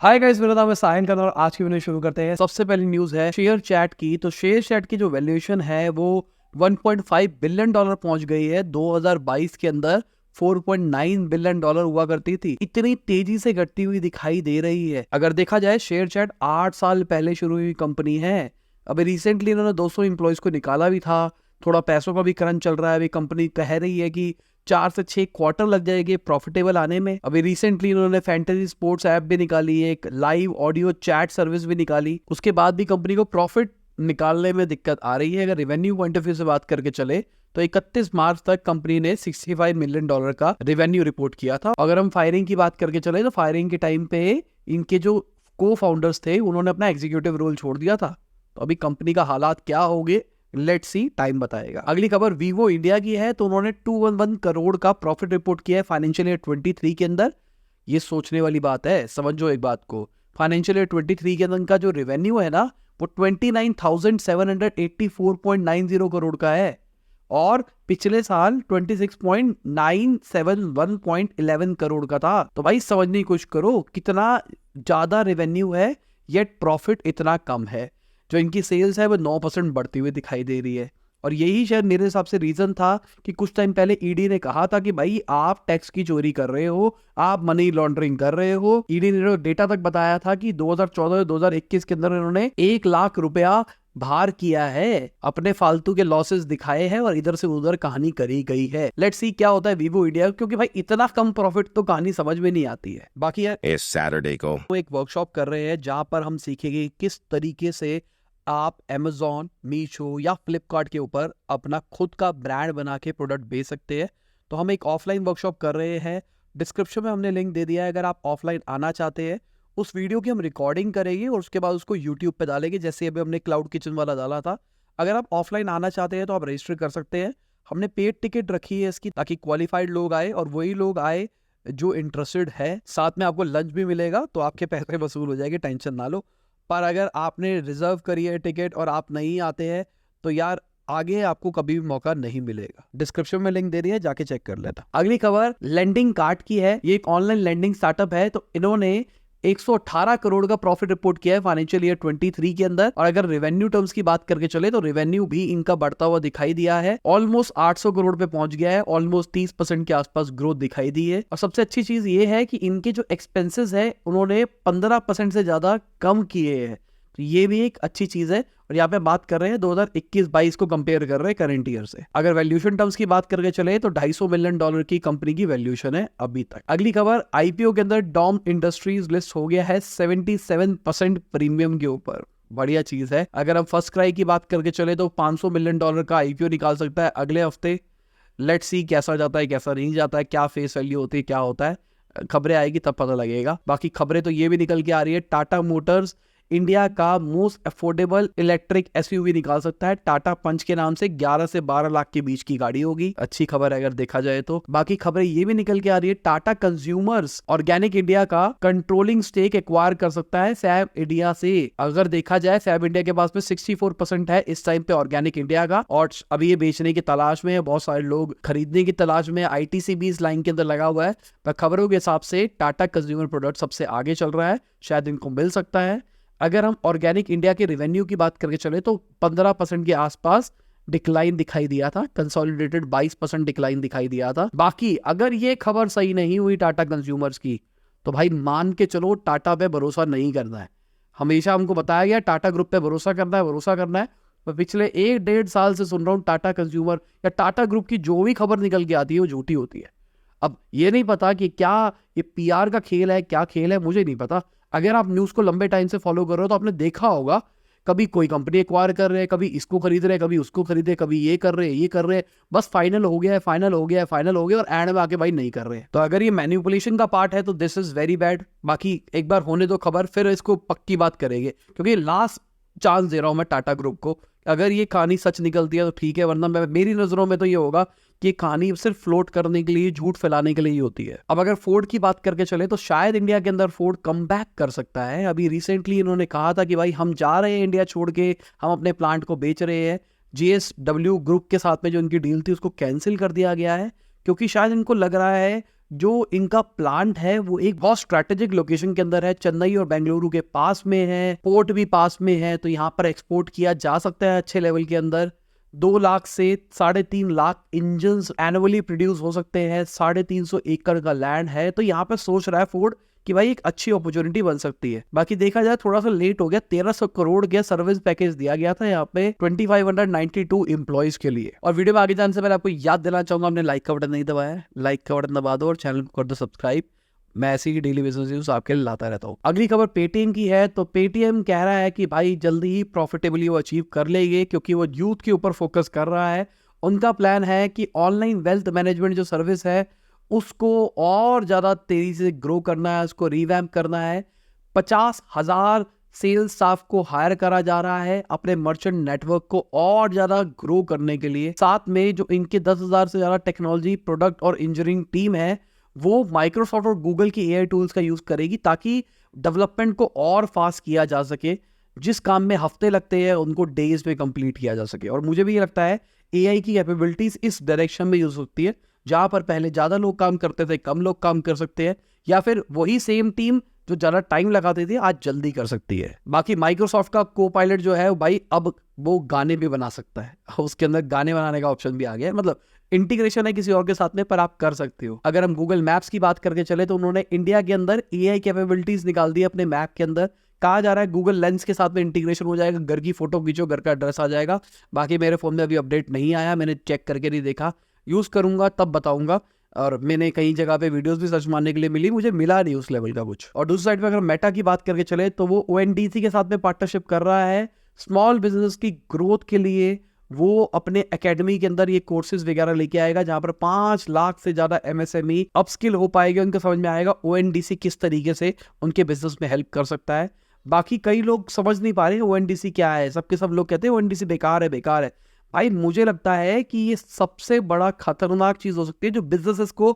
Hi guys, मेरा नाम है साहिल खान और आज की वीडियो शुरू करते हैं। सबसे पहली न्यूज़ है शेयर चैट की। तो शेयर चैट की जो वैल्यूएशन है वो 1.5 बिलियन डॉलर पहुंच गई है। 2022 के अंदर 4.9 बिलियन डॉलर हुआ करती थी। इतनी तेजी से घटती हुई दिखाई दे रही है। अगर देखा जाए शेयर चैट 8 साल पहले शुरू हुई कंपनी है। अभी रिसेंटली इन्होंने 200 एम्प्लॉयज को निकाला भी था। थोड़ा पैसों का भी क्रंच चल रहा है। अभी कंपनी कह रही है कि 4 से 6 क्वार्टर लग जाएंगे प्रॉफिटेबल आने में। अभी रिसेंटली इन्होंने फैंटेसी स्पोर्ट्स ऐप भी निकाली, एक लाइव ऑडियो चैट सर्विस भी निकाली। उसके बाद भी कंपनी को प्रॉफिट निकालने में दिक्कत आ रही है। अगर रेवेन्यू पॉइंट ऑफ व्यू से बात करके चले तो 31 मार्च तक कंपनी ने 65 मिलियन डॉलर का रेवेन्यू रिपोर्ट किया था। अगर हम फायरिंग की बात करके चले तो फायरिंग के टाइम पे इनके जो को फाउंडर्स थे उन्होंने अपना एग्जीक्यूटिव रोल छोड़ दिया था। तो अभी कंपनी का हालात क्या होंगे, लेट्स सी, टाइम बताएगा। अगली खबर वीवो इंडिया की है। तो उन्होंने 211 करोड़ का प्रॉफिट रिपोर्ट किया है फाइनेंशियल ईयर 23 के अंदर। ये सोचने वाली बात है, समझो एक बात को। फाइनेंशियल ईयर 23 के अंदर का जो रेवेन्यू है ना वो 29,784.90 करोड़ का है और पिछले साल 26.971.11 करोड़ का था। तो भाई समझने की कोशिश करो कितना ज्यादा रेवेन्यू है येट प्रॉफिट इतना कम है। जो इनकी सेल्स है वो 9% बढ़ती हुई दिखाई दे रही है। और यही शायद मेरे हिसाब से रीजन था कि कुछ टाइम पहले ईडी ने कहा था कि भाई आप टैक्स की चोरी कर रहे हो, आप मनी लॉन्ड्रिंग कर रहे हो। ईडी ने डेटा तक बताया था कि 2014-2021 के अंदर इन्होंने 1 लाख रुपया बाहर किया है, अपने फालतू के लॉसेस दिखाए हैं और इधर से उधर कहानी करी गई है। लेट्स सी क्या होता है वीवो इंडिया, क्योंकि भाई इतना कम प्रॉफिट तो कहानी समझ में नहीं आती है। बाकी यार इस सैटरडे को वो एक वर्कशॉप कर रहे हैं जहां पर हम सीखेंगे किस तरीके से आप Amazon, मीशो या फ्लिपकार्ट के ऊपर अपना खुद का ब्रांड बना के प्रोडक्ट बेच सकते हैं। तो हम एक ऑफलाइन वर्कशॉप कर रहे हैं। डिस्क्रिप्शन में हमने लिंक दे दिया है। अगर आप ऑफलाइन आना चाहते हैं, उस वीडियो की हम रिकॉर्डिंग करेंगे और उसके बाद उसको यूट्यूब पे डालेंगे, जैसे अभी हमने क्लाउड किचन वाला डाला था। अगर आप ऑफलाइन आना चाहते हैं तो आप रजिस्टर कर सकते हैं। हमने पेड टिकट रखी है इसकी, ताकि क्वालिफाइड लोग आए और वही लोग आए जो इंटरेस्टेड है। साथ में आपको लंच भी मिलेगा, तो आपके पैसे वसूल हो जाएंगे, टेंशन ना लो। पर अगर आपने रिजर्व करी है टिकट और आप नहीं आते हैं तो यार आगे आपको कभी भी मौका नहीं मिलेगा। डिस्क्रिप्शन में लिंक दे रही है, जाके चेक कर लेना। अगली खबर लेंडिंग कार्ड की है। ये एक ऑनलाइन लेंडिंग स्टार्टअप है। तो इन्होंने 118 करोड़ का प्रॉफिट रिपोर्ट किया है फाइनेंशियल ईयर 23 के अंदर। और अगर रेवेन्यू टर्म्स की बात करके चले तो रेवेन्यू भी इनका बढ़ता हुआ दिखाई दिया है, ऑलमोस्ट 800 करोड़ पे पहुंच गया है। ऑलमोस्ट 30% के आसपास ग्रोथ दिखाई दी है। और सबसे अच्छी चीज ये है कि इनके जो एक्सपेंसेस है उन्होंने 15% से ज्यादा कम किए हैं। तो ये भी एक अच्छी चीज है। और यहाँ पे बात कर रहे हैं 2021-22 को कंपेयर कर रहे हैं करंट ईयर से। अगर वैल्यूएशन टर्म्स की बात करके चले तो 250 मिलियन डॉलर की कंपनी की वैल्यूएशन है अभी तक। अगली खबर, आईपीओ के अंदर डॉम इंडस्ट्रीज लिस्ट हो गया है 77% प्रीमियम के ऊपर। बढ़िया चीज है। अगर हम फर्स्ट क्राई की बात करके चले तो 500 मिलियन डॉलर का आईपीओ निकाल सकता है अगले हफ्ते। लेट्स सी कैसा जाता है, कैसा नहीं जाता है, क्या फेस वैल्यू होती है, क्या होता है। खबरें आएगी तब पता लगेगा। बाकी खबरें तो ये भी निकल के आ रही है, टाटा मोटर्स इंडिया का मोस्ट अफोर्डेबल इलेक्ट्रिक एसयूवी निकाल सकता है। टाटा पंच के नाम से 11 से 12 लाख के बीच की गाड़ी होगी। अच्छी खबर है अगर देखा जाए तो। बाकी खबरें ये भी निकल के आ रही है, टाटा कंज्यूमर्स ऑर्गेनिक इंडिया का कंट्रोलिंग स्टेक एक्वायर कर सकता है फैब इंडिया से। अगर देखा जाए फैब इंडिया के पास में 64% है इस टाइम पे ऑर्गेनिक इंडिया का, और अभी ये बेचने की तलाश में है। बहुत सारे लोग खरीदने की तलाश में। आईटीसी भी इस लाइन के अंदर लगा हुआ है। पर खबरों के हिसाब से टाटा कंज्यूमर प्रोडक्ट सबसे आगे चल रहा है, शायद इनको मिल सकता है। अगर हम ऑर्गेनिक इंडिया के रेवेन्यू की बात करके चले तो 15% के आसपास डिक्लाइन दिखाई दिया था। कंसोलिडेटेड 22% डिक्लाइन दिखाई दिया था। बाकी अगर ये खबर सही नहीं हुई टाटा कंज्यूमर्स की तो भाई मान के चलो टाटा पे भरोसा नहीं करना है। हमेशा हमको बताया गया टाटा ग्रुप पे भरोसा करना है, भरोसा करना है। पर पिछले 1-1.5 साल से सुन रहा हूँ टाटा कंज्यूमर या टाटा ग्रुप की जो भी खबर निकल के आती है वो झूठी होती है। अब ये नहीं पता कि क्या ये पीआर का खेल है, क्या खेल है, मुझे नहीं पता। अगर आप न्यूज़ को लंबे टाइम से फॉलो कर रहे हो तो आपने देखा होगा कभी कोई कंपनी एक्वायर कर रहे हैं, कभी इसको खरीद रहे हैं, कभी उसको खरीद रहे हैं, कभी ये कर रहे हैं, ये कर रहे हैं। बस फाइनल हो गया है, फाइनल हो गया है, फाइनल हो गया और एंड में आके भाई नहीं कर रहे हैं। तो अगर ये मैनिपुलेशन का पार्ट है तो दिस इज वेरी बैड। बाकी एक बार होने दो खबर, फिर इसको पक्की बात करेंगे, क्योंकि लास्ट चांस दे रहा हूं मैं टाटा ग्रुप को। अगर ये कहानी सच निकलती है तो ठीक है, वरना मेरी नजरों में तो ये होगा कि कहानी सिर्फ फ्लोट करने के लिए, झूठ फैलाने के लिए ही होती है। अब अगर फोर्ड की बात करके चले तो शायद इंडिया के अंदर फोर्ड कम बैक कर सकता है। अभी रिसेंटली इन्होंने कहा था कि भाई हम जा रहे हैं इंडिया छोड़ के, हम अपने प्लांट को बेच रहे हैं। JSW ग्रुप के साथ में जो इनकी डील थी उसको कैंसिल कर दिया गया है, क्योंकि शायद इनको लग रहा है जो इनका प्लांट है वो एक बहुत स्ट्रेटेजिक लोकेशन के अंदर है, चेन्नई और बेंगलुरु के पास में है, पोर्ट भी पास में है, तो यहाँ पर एक्सपोर्ट किया जा सकता है अच्छे लेवल के अंदर। 2 लाख से 3.5 लाख इंजन एनुअली प्रोड्यूस हो सकते हैं, 350 एकड़ का लैंड है, तो यहाँ पे सोच रहा है फोर्ड कि भाई एक अच्छी अपॉर्चुनिटी बन सकती है। बाकी देखा जाए थोड़ा सा लेट हो गया, 1300 करोड़ का सर्विस पैकेज दिया गया था यहाँ पे 2592 एम्प्लॉइज के लिए। और वीडियो में आगे जाने से पहले आपको याद दिलाना चाहूंगा, आपने लाइक का बटन नहीं दबाया है, लाइक का बटन दबा दो और चैनल को कर दो सब्सक्राइब। मैं ऐसी ही डेली बेसिस न्यूज आपके लिए लाता रहता हूँ। अगली खबर पेटीएम की है, तो पेटीएम कह रहा है कि भाई जल्दी ही प्रॉफिटेबली वो अचीव कर लेंगे, क्योंकि वो यूथ के ऊपर फोकस कर रहा है। उनका प्लान है कि ऑनलाइन वेल्थ मैनेजमेंट जो सर्विस है उसको और ज्यादा तेजी से ग्रो करना है, उसको रिवैम्प करना है। 50,000 सेल्स स्टाफ को हायर करा जा रहा है अपने मर्चेंट नेटवर्क को और ज्यादा ग्रो करने के लिए। साथ में जो इनके 10,000 से ज्यादा टेक्नोलॉजी प्रोडक्ट और इंजीनियरिंग टीम है वो माइक्रोसॉफ्ट और गूगल की एआई टूल्स का यूज करेगी ताकि डेवलपमेंट को और फास्ट किया जा सके। जिस काम में हफ्ते लगते हैं उनको डेज में कंप्लीट किया जा सके। और मुझे भी ये लगता है एआई की कैपेबिलिटीज इस डायरेक्शन में यूज होती है, जहां पर पहले ज्यादा लोग काम करते थे कम लोग काम कर सकते हैं, या फिर वही सेम टीम जो ज्यादा टाइम लगाती थी आज जल्दी कर सकती है। बाकी माइक्रोसॉफ्ट का को पायलट जो है भाई अब वो गाने भी बना सकता है, उसके अंदर गाने बनाने का ऑप्शन भी आ गया है। मतलब इंटीग्रेशन है किसी और के साथ में, पर आप कर सकते हो। अगर हम गूगल मैप्स की बात करके चले तो उन्होंने इंडिया के अंदर एआई कैपेबिलिटीज निकाल दी अपने मैप के अंदर। कहा जा रहा है गूगल लेंस के साथ में इंटीग्रेशन हो जाएगा, घर की फोटो खींचो घर का एड्रेस आ जाएगा। बाकी मेरे फोन में अभी अपडेट नहीं आया, मैंने चेक करके नहीं देखा, यूज करूंगा तब बताऊंगा। और मैंने कई जगह पे वीडियोस भी सर्च मारने के लिए मिली, मुझे मिला नहीं उस लेवल का कुछ। और दूसरी साइड पे अगर मेटा की बात करके चले तो वो ओएनडीसी के साथ में पार्टनरशिप कर रहा है स्मॉल बिजनेस की ग्रोथ के लिए। वो अपने एकेडमी के अंदर ये कोर्सेज वगैरह लेके आएगा जहां पर 5 लाख से ज्यादा एमएसएमई अपस्किल हो पाएंगे। उनको समझ में आएगा ओएनडीसी किस तरीके से उनके बिजनेस में हेल्प कर सकता है। बाकी कई लोग समझ नहीं पा रहे ओएनडीसी क्या है, सबके सब लोग कहते हैं ओएनडीसी बेकार है बेकार है। भाई मुझे लगता है कि ये सबसे बड़ा खतरनाक चीज हो सकती है जो बिजनेसेस को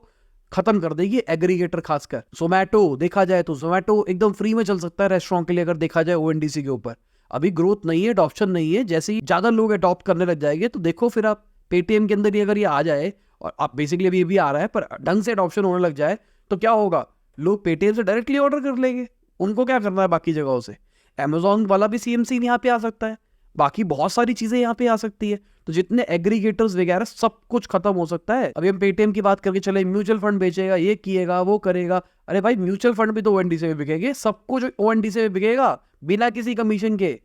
खत्म कर देगी, एग्रीगेटर खासकर। जोमैटो देखा जाए तो जोमैटो एकदम फ्री में चल सकता है रेस्टोरेंट के लिए अगर देखा जाए ओएनडीसी के ऊपर। अभी ग्रोथ नहीं है, अडॉप्शन नहीं है, जैसे ही ज्यादा लोग अडॉप्ट करने लग जाएंगे तो देखो फिर आप पेटीएम के अंदर ही अगर ये आ जाए, और आप बेसिकली अभी ये भी आ रहा है पर ढंग से अडॉप्शन होने लग जाए तो क्या होगा, लोग पेटीएम से डायरेक्टली ऑर्डर कर लेंगे। उनको क्या करना है बाकी जगहों से। अमेजॉन वाला भी सीएमसी यहाँ पे आ सकता है, बाकी बहुत सारी चीजें यहाँ पे आ सकती है। तो जितने एग्रीगेटर्स वगैरह सब कुछ खत्म हो सकता है। अभी हम पेटीएम की बात करके चले, म्यूचुअल फंड बेचेगा, ये किएगा वो करेगा। अरे भाई म्यूचुअल फंड भी तो ओएनडीसी में बिकेंगे, सब कुछ ओएनडीसी में बिकेगा बिना किसी कमीशन के।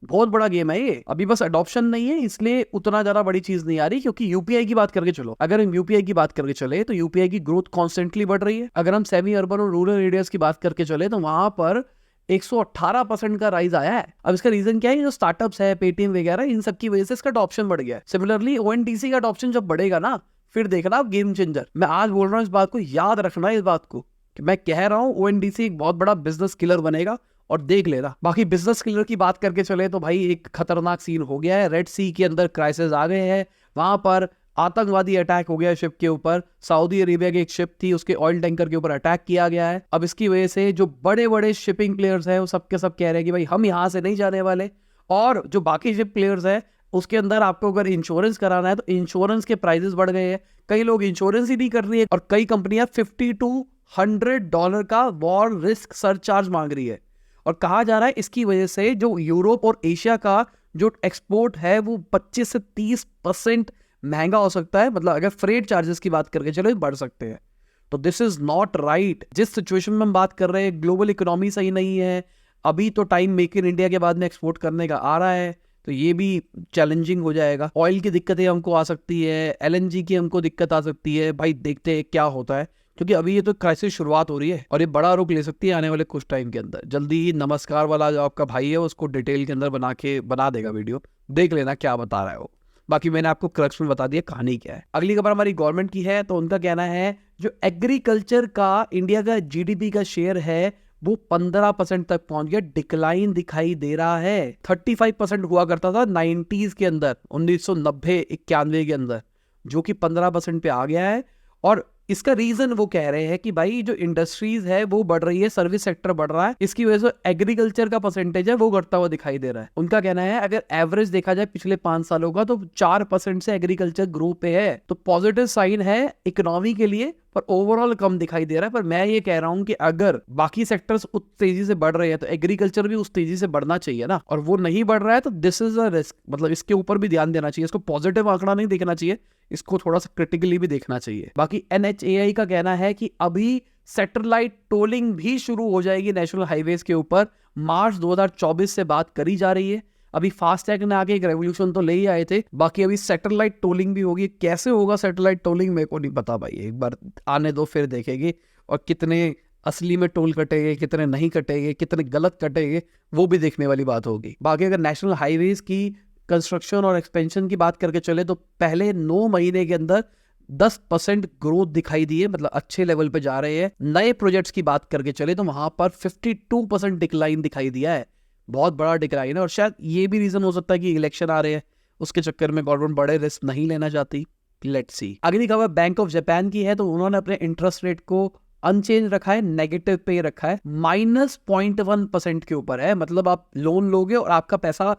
बहुत बड़ा गेम है ये, अभी बस अडॉप्शन नहीं है इसलिए उतना ज्यादा बड़ी चीज नहीं आ रही। क्योंकि यूपीआई की बात करके चलो, अगर हम यूपीआई की बात करके चले तो यूपीआई की ग्रोथ कॉन्स्टेंटली बढ़ रही है। अगर हम सेमी अर्बन और रूरल एरियाज की बात करके चले तो वहां पर 118% का राइज आया है। अब इसका रीजन क्या है, जो स्टार्टअप्स है पेटीएम वगैरह इन सब की वजह से इसका अडॉप्शन बढ़ गया है। सिमिलरली ओएनडीसी का अडॉप्शन जब बढ़ेगा ना, फिर देखना गेम चेंजर। मैं आज बोल रहा हूँ इस बात को, याद रखना इस बात को कि मैं कह रहा हूँ ओएनडीसी एक बहुत बड़ा बिजनेस किलर बनेगा और देख लेना। बाकी बिजनेस किलर की बात करके चले तो भाई एक खतरनाक सीन हो गया है, रेड सी के अंदर क्राइसिस आ गए हैं। वहां पर आतंकवादी अटैक हो गया शिप के ऊपर। सऊदी अरेबिया की एक शिप थी, उसके ऑयल टैंकर के ऊपर अटैक किया गया है। अब इसकी वजह से जो बड़े बड़े शिपिंग प्लेयर्स हैं वो सबके सब कह रहे हैं कि भाई हम यहाँ से नहीं जाने वाले। और जो बाकी शिप प्लेयर्स हैं उसके अंदर आपको अगर इंश्योरेंस कराना है तो इंश्योरेंस के प्राइसेस बढ़ गए हैं। कई लोग इंश्योरेंस ही नहीं कर रही है और कई कंपनियां $50 to $100 का वॉर रिस्क सरचार्ज मांग रही है। और कहा जा रहा है इसकी वजह से जो यूरोप और एशिया का जो एक्सपोर्ट है वो 25 से 30% महंगा हो सकता है। मतलब अगर फ्रेट चार्जेस की बात करके चलो बढ़ सकते हैं। तो दिस इज नॉट राइट। जिस सिचुएशन में हम बात कर रहे हैं, ग्लोबल इकोनॉमी सही नहीं है, अभी तो टाइम मेक इन इंडिया के बाद में एक्सपोर्ट करने का आ रहा है, तो ये भी चैलेंजिंग हो जाएगा। ऑयल की दिक्कतें हमको आ सकती है, एलएनजी की हमको दिक्कत आ सकती है। भाई देखते हैं क्या होता है, क्योंकि अभी ये तो क्राइसिस शुरुआत हो रही है और ये बड़ा रुख ले सकती है आने वाले कुछ टाइम के अंदर। जल्दी ही नमस्कार वाला जो आपका भाई है उसको डिटेल के अंदर बना देगा वीडियो, देख लेना क्या बता रहा है वो। बाकी मैंने आपको क्रक्स में बता दिया कहानी क्या है। अगली खबर हमारी गवर्नमेंट की है, तो उनका कहना है जो एग्रीकल्चर का इंडिया का जीडीपी का शेयर है वो 15% तक पहुंच गया, डिक्लाइन दिखाई दे रहा है। 35% हुआ करता था 90s के अंदर, 1990-91 के अंदर, जो कि 15% पे आ गया है। और इसका रीजन वो कह रहे हैं कि भाई जो इंडस्ट्रीज है वो बढ़ रही है, सर्विस सेक्टर बढ़ रहा है, इसकी वजह से एग्रीकल्चर का परसेंटेज है वो घटता हुआ दिखाई दे रहा है। उनका कहना है अगर एवरेज देखा जाए पिछले 5 सालों का तो 4% से एग्रीकल्चर ग्रो पे है, तो पॉजिटिव साइन है इकोनॉमी के लिए। पर ओवरऑल कम दिखाई दे रहा है। पर मैं ये कह रहा हूँ कि अगर बाकी सेक्टर्स उस तेजी से बढ़ रहे हैं तो एग्रीकल्चर भी उस तेजी से बढ़ना चाहिए ना, और वो नहीं बढ़ रहा है तो दिस इज अ रिस्क। मतलब इसके ऊपर भी ध्यान देना चाहिए, इसको पॉजिटिव आंकड़ा नहीं देखना चाहिए, इसको थोड़ा सा क्रिटिकली भी देखना चाहिए। बाकी NHAI का कहना है कि अभी सैटेलाइट टोलिंग भी शुरू हो जाएगी नेशनल हाईवेज के ऊपर, मार्च 2024 से बात करी जा रही है। अभी फास्टैग ने आगे एक रेवोल्यूशन तो ले ही आए थे, बाकी अभी सैटेलाइट टोलिंग भी होगी। कैसे होगा सैटेलाइट टोलिंग मेरे को नहीं पता भाई, एक बार आने दो फिर देखेंगे। और कितने असली में टोल कटेंगे, कितने नहीं कटेंगे, कितने गलत कटेंगे, वो भी देखने वाली बात होगी। बाकी अगर नेशनल हाईवेज की कंस्ट्रक्शन और एक्सपेंशन की बात करके चले तो पहले 9 महीने के अंदर 10% ग्रोथ दिखाई दी है, मतलब अच्छे लेवल पे जा रहे हैं। नए प्रोजेक्ट्स की बात करके चले तो वहां पर 52% डिक्लाइन दिखाई दिया है, बहुत बड़ा डिक्लाइन है। और शायद ये भी रीजन हो सकता है कि इलेक्शन आ रहे हैं, उसके चक्कर में गवर्नमेंट बड़े रिस्क नहीं लेना चाहती। Let's see. अगली खबर बैंक ऑफ जापान की है, तो उन्होंने अपने इंटरेस्ट रेट को अनचेंज रखा है, नेगेटिव पे रखा है, -0.1% के ऊपर है। मतलब आप लोन लोगे और आपका पैसा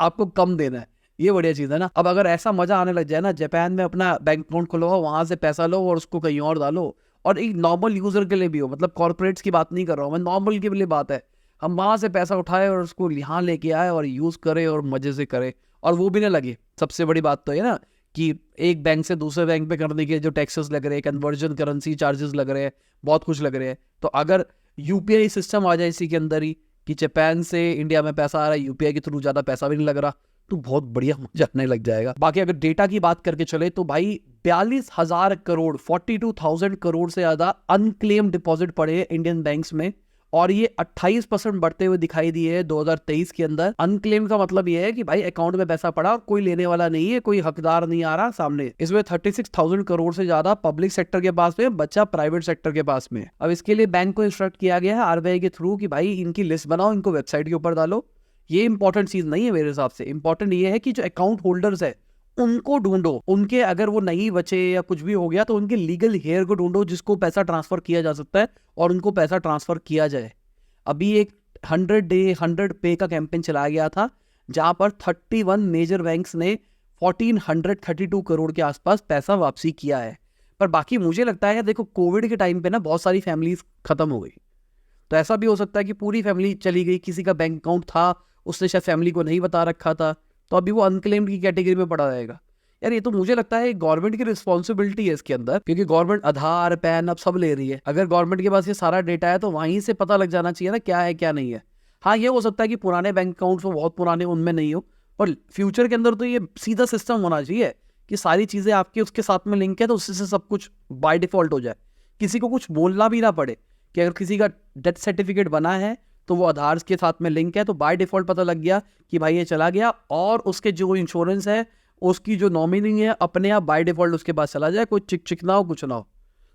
आपको कम देना है, ये बढ़िया चीज है ना। अब अगर ऐसा मजा आने लग जाए ना, जापान में अपना बैंक अकाउंट खुलवाओ, वहां से पैसा लो और उसको कहीं और डालो, और एक नॉर्मल यूजर के लिए भी हो, मतलब कॉर्पोरेट्स की बात नहीं कर रहा हूं मैं, नॉर्मल के लिए बात है, हम वहां से पैसा उठाए और उसको यहाँ लेके आए और यूज करे और मजे से करे, और वो भी ना लगे। सबसे बड़ी बात तो ये ना कि एक बैंक से दूसरे बैंक पे करने के जो टैक्सेस लग रहे हैं, कन्वर्जन करेंसी चार्जेस लग रहे हैं, बहुत कुछ लग रहे हैं। तो अगर यूपीआई सिस्टम आ जाए इसी के अंदर ही, कि जापान से इंडिया में पैसा आ रहा है यूपीआई के थ्रू, ज्यादा पैसा भी नहीं लग रहा, तो बहुत बढ़िया मजा आने लग जाएगा। बाकी अगर डेटा की बात करके चले तो भाई 42,000 करोड़ 42,000 करोड़ से ज्यादा अनक्लेम डिपॉजिट पड़े हैं इंडियन बैंक्स में, और ये 28% बढ़ते हुए दिखाई दिए है 2023 के अंदर। अनक्लेम का मतलब ये है कि भाई अकाउंट में पैसा पड़ा और कोई लेने वाला नहीं है, कोई हकदार नहीं आ रहा सामने। इसमें 36,000 करोड़ से ज्यादा पब्लिक सेक्टर के पास में, बच्चा प्राइवेट सेक्टर के पास में। अब इसके लिए बैंक को इंस्ट्रक्ट किया गया है आरबीआई के थ्रू कि भाई इनकी लिस्ट बनाओ, इनको वेबसाइट के ऊपर डालो। ये इंपॉर्टेंट चीज नहीं है मेरे हिसाब से, इंपॉर्टेंट ये है कि जो अकाउंट होल्डर्स है उनको ढूंढो, उनके अगर वो नहीं बचे या कुछ भी हो गया तो उनके लीगल हेयर को ढूंढो जिसको पैसा ट्रांसफर किया जा सकता है, और उनको पैसा ट्रांसफर किया जाए। अभी एक 100 डे 100 पे का कैंपेन चलाया गया था, जहां पर 31 मेजर बैंक्स ने 1432 करोड़ के आसपास पैसा वापसी किया है। पर बाकी मुझे लगता है देखो, कोविड के टाइम पे ना बहुत सारी फैमिलीज खत्म हो गई, तो ऐसा भी हो सकता है कि पूरी फैमिली चली गई, किसी का बैंक अकाउंट था उसने शायद फैमिली को नहीं बता रखा था, तो अभी वो अनक्लेम्ड की कैटेगरी में पड़ा रहेगा। यार ये तो मुझे लगता है गवर्नमेंट की रिस्पॉन्सिबिलिटी है इसके अंदर, क्योंकि गवर्नमेंट आधार पैन अब सब ले रही है। अगर गवर्नमेंट के पास ये सारा डेटा है तो वहीं से पता लग जाना चाहिए ना क्या है क्या नहीं है। हाँ ये हो सकता है कि पुराने बैंक अकाउंट्स वो बहुत पुराने उनमें नहीं हो, पर फ्यूचर के अंदर तो ये सीधा सिस्टम होना चाहिए कि सारी चीजें आपकी उसके साथ में लिंक है, तो उससे सब कुछ बाय डिफॉल्ट हो जाए, किसी को कुछ बोलना भी ना पड़े। कि अगर किसी का डेथ सर्टिफिकेट बना है तो वो आधार के साथ में लिंक है, तो बाय डिफॉल्ट पता लग गया कि भाई ये चला गया, और उसके जो इंश्योरेंस है उसकी जो नॉमिनी है अपने आप बाय डिफॉल्ट उसके पास चला जाए, कोई चिक चिक ना हो, कुछ ना हो।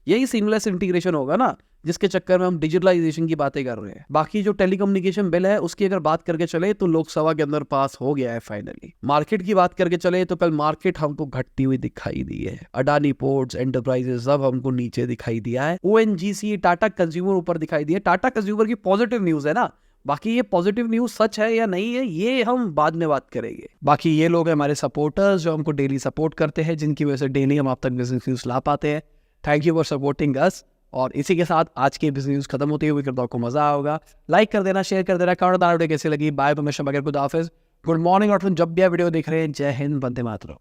यही सीमलेस इंटीग्रेशन होगा ना, जिसके चक्कर में हम डिजिटलाइजेशन की बातें कर रहे हैं। बाकी जो टेलीकम्युनिकेशन बिल है उसकी अगर बात करके चले तो लोकसभा के अंदर पास हो गया है फाइनली। मार्केट की बात करके चले तो कल मार्केट हमको घटती हुई दिखाई दी है, अडानी पोर्ट्स एंटरप्राइजेस सब हमको नीचे दिखाई दिया है, ONGC टाटा कंज्यूमर ऊपर दिखाई दिया। टाटा कंज्यूमर की पॉजिटिव न्यूज है ना, बाकी ये पॉजिटिव न्यूज सच है या नहीं है ये हम बाद में बात करेंगे। बाकी ये लोग हैं हमारे सपोर्टर्स जो हमको डेली सपोर्ट करते हैं, जिनकी वजह से डेली हम आप तक बिजनेस न्यूज ला पाते हैं। Thank you for supporting us. और इसी के साथ आज की बिजनेस न्यूज खत्म होती है, करता आपको मजा होगा, लाइक कर देना, शेयर कर देना, कमेंट वीडियो कैसे लगी। बाय, परमेश्वर, गुड मॉर्निंग। और जब भी आप वीडियो देख रहे हैं, जय हिंद, वंदे मातरम।